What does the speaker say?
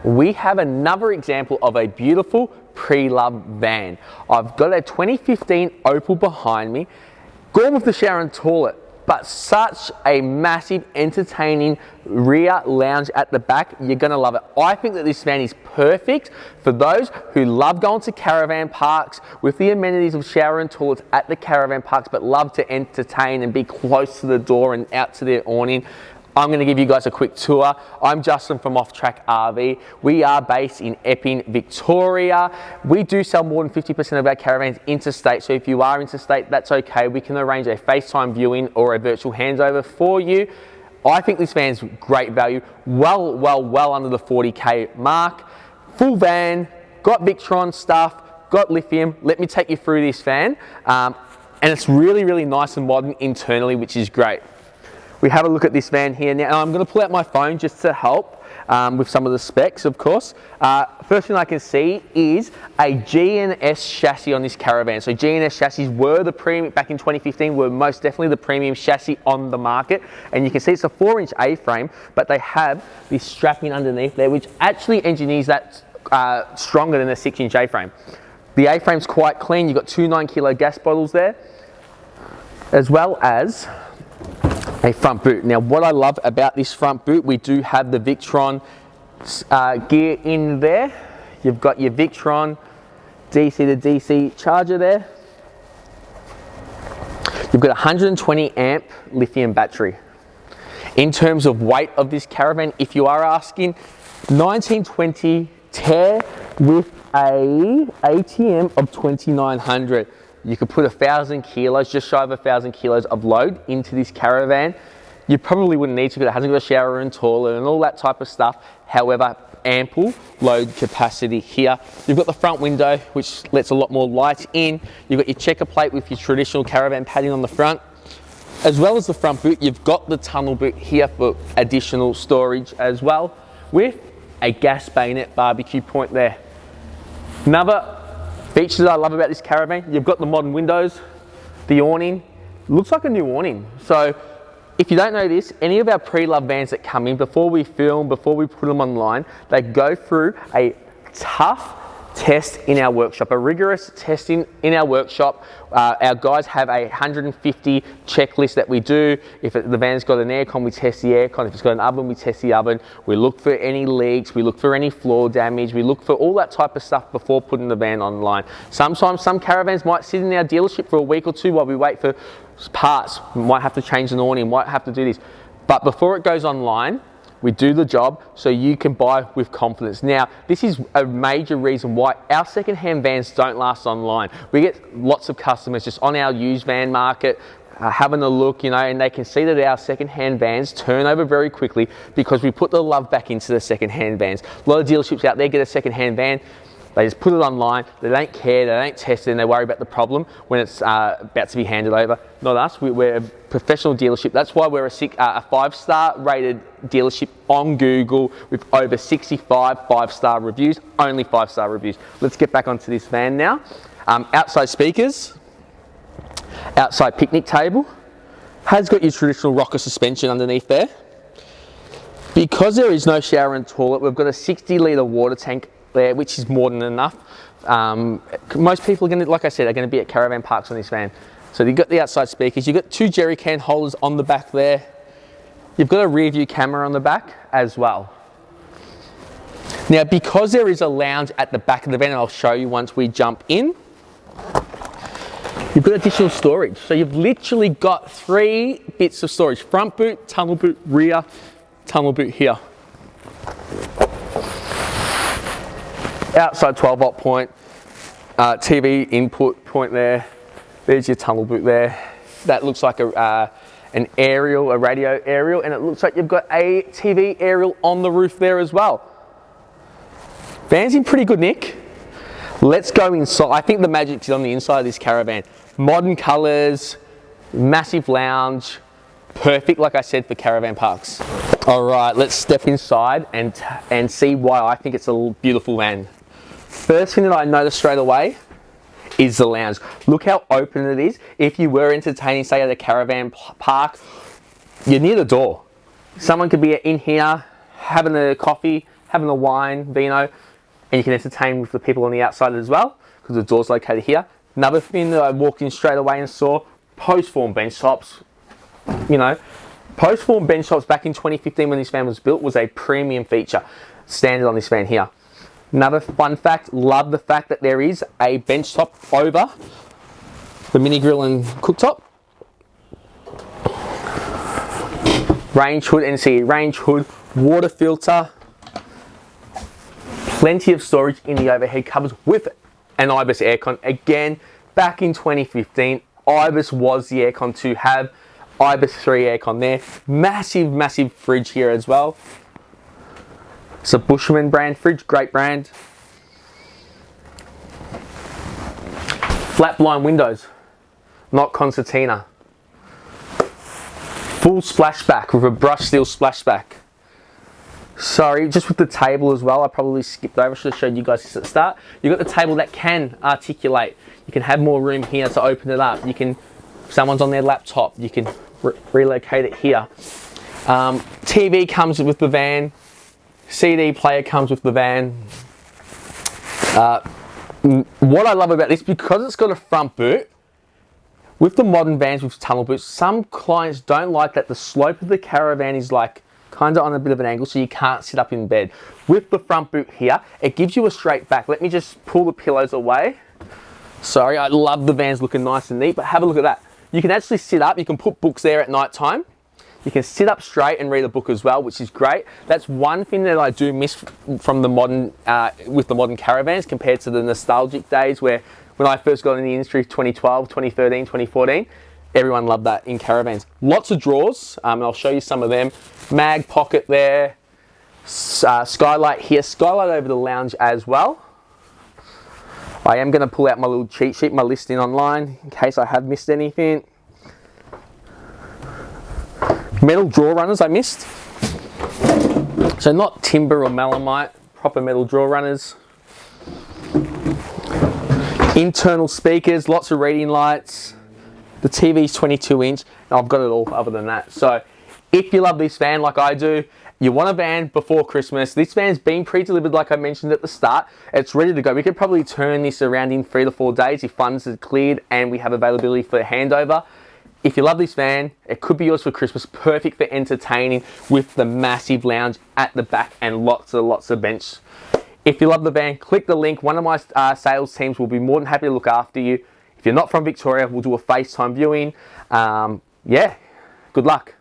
we have another example of a beautiful pre-loved van. I've got a 2015 Opal behind me, gone with the shower and toilet, but such a massive, entertaining rear lounge at the back. You're gonna love it. I think that this van is perfect for those who love going to caravan parks with the amenities of shower and toilets at the caravan parks, but love to entertain and be close to the door and out to their awning. I'm going to give you guys a quick tour. I'm Justin from Off Track RV. We are based in Epping, Victoria. We do sell more than 50% of our caravans interstate, so if you are interstate, that's okay. We can arrange a FaceTime viewing or a virtual handover for you. I think this van's great value, well under the 40K mark. Full van, got Victron stuff, got lithium. Let me take you through this van. And it's really nice and modern internally, which is great. We have a look at this van here now, and I'm going to pull out my phone just to help with some of the specs, of course. First thing I can see is a G&S chassis on this caravan. So G&S chassis were the premium, back in 2015, were most definitely the premium chassis on the market. And you can see it's a 4-inch A-frame, but they have this strapping underneath there, which actually engineers that stronger than a 6-inch A-frame. The A-frame's quite clean. You've got 2 9-kilo gas bottles there, as well as a front boot. Now, what I love about this front boot, we do have the Victron gear in there. You've got your Victron DC to DC charger there. You've got a 120 amp lithium battery. In terms of weight of this caravan, if you are asking, 1920 tear with a ATM of 2900. You could put 1,000 kilos, just shy of 1,000 kilos of load into this caravan. You probably wouldn't need to because it hasn't got a shower and toilet and all that type of stuff. However, ample load capacity here. You've got the front window, which lets a lot more light in. You've got your checker plate with your traditional caravan padding on the front. As well as the front boot, you've got the tunnel boot here for additional storage as well, with a gas bayonet barbecue point there. Another features that I love about this caravan, you've got the modern windows, the awning, looks like a new awning. So if you don't know this, any of our pre-loved vans that come in, before we film, before we put them online, they go through a tough test in our workshop, a rigorous testing in our workshop. Our guys have a 150 checklist that we do. If the van's got an aircon, we test the aircon. If it's got an oven, we test the oven. We look for any leaks, we look for any floor damage, we look for all that type of stuff before putting the van online. Sometimes some caravans might sit in our dealership for a week or two while we wait for parts. We might have to change an awning, might have to do this. But before it goes online, we do the job so you can buy with confidence. Now, this is a major reason why our second-hand vans don't last online. We get lots of customers just on our used van market having a look, you know, and they can see that our second-hand vans turn over very quickly because we put the love back into the second-hand vans. A lot of dealerships out there get a second-hand van, they just put it online, they don't care, they don't test it, and they worry about the problem when it's about to be handed over. Not us, we're a professional dealership. That's why we're a 5-star rated dealership on Google with over 65 5-star reviews, only 5-star reviews. Let's get back onto this van now. Outside speakers, outside picnic table, has got your traditional rocker suspension underneath there. Because there is no shower and toilet, we've got a 60-litre water tank there, which is more than enough. Most people are going to, like I said, are going to be at caravan parks on this van. So you've got the outside speakers, you've got 2 jerry can holders on the back there. You've got a rear view camera on the back as well. Now, because there is a lounge at the back of the van, and I'll show you once we jump in, you've got additional storage. So you've literally got 3 bits of storage: front boot, tunnel boot, rear tunnel boot here. Outside 12-volt point, TV input point there. There's your tunnel boot there. That looks like an aerial, a radio aerial, and it looks like you've got a TV aerial on the roof there as well. Van's in pretty good nick. Let's go inside. I think the magic's on the inside of this caravan. Modern colours, massive lounge, perfect, like I said, for caravan parks. All right, let's step inside and see why I think it's a beautiful van. First thing that I noticed straight away is the lounge. Look how open it is. If you were entertaining, say at a caravan park, you're near the door. Someone could be in here having a coffee, having a wine, vino, and you can entertain with the people on the outside as well, because the door's located here. Another thing that I walked in straight away and saw, post-form bench tops. You know, post-form bench tops back in 2015 when this van was built was a premium feature, standard on this van here. Another fun fact, love the fact that there is a bench top over the mini grill and cooktop. Range hood, NC range hood, water filter, plenty of storage in the overhead cupboards with an Ibis aircon. Again, back in 2015, Ibis was the aircon to have. Ibis 3 aircon there. Massive, massive fridge here as well. It's a Bushman brand fridge, great brand. Flat blind windows, not concertina. Full splashback with a brushed steel splashback. Sorry, just with the table as well, I probably skipped over, should have showed you guys this at the start. You've got the table that can articulate. You can have more room here to open it up. You can, if someone's on their laptop, you can relocate it here. TV comes with the van. CD player comes with the van. What I love about this, because it's got a front boot, with the modern vans with tunnel boots, some clients don't like that the slope of the caravan is like kind of on a bit of an angle, so you can't sit up in bed. With the front boot here, it gives you a straight back. Let me just pull the pillows away. Sorry, I love the vans looking nice and neat, but have a look at that. You can actually sit up, you can put books there at night time. You can sit up straight and read a book as well, which is great. That's one thing that I do miss from the modern, with the modern caravans compared to the nostalgic days where when I first got in the industry, 2012, 2013, 2014, everyone loved that in caravans. Lots of drawers, and I'll show you some of them. Mag pocket there, skylight here, skylight over the lounge as well. I am going to pull out my little cheat sheet, my listing online, in case I have missed anything. Metal drawer runners I missed. So not timber or melamite, proper metal drawer runners. Internal speakers, lots of reading lights. The TV's 22 inch. I've got it all other than that. So if you love this van like I do, you want a van before Christmas. This van's been pre-delivered like I mentioned at the start. It's ready to go. We could probably turn this around in 3 to 4 days if funds are cleared and we have availability for handover. If you love this van, it could be yours for Christmas. Perfect for entertaining with the massive lounge at the back and lots of bench. If you love the van, click the link. One of my sales teams will be more than happy to look after you. If you're not from Victoria, we'll do a FaceTime viewing. Yeah, good luck.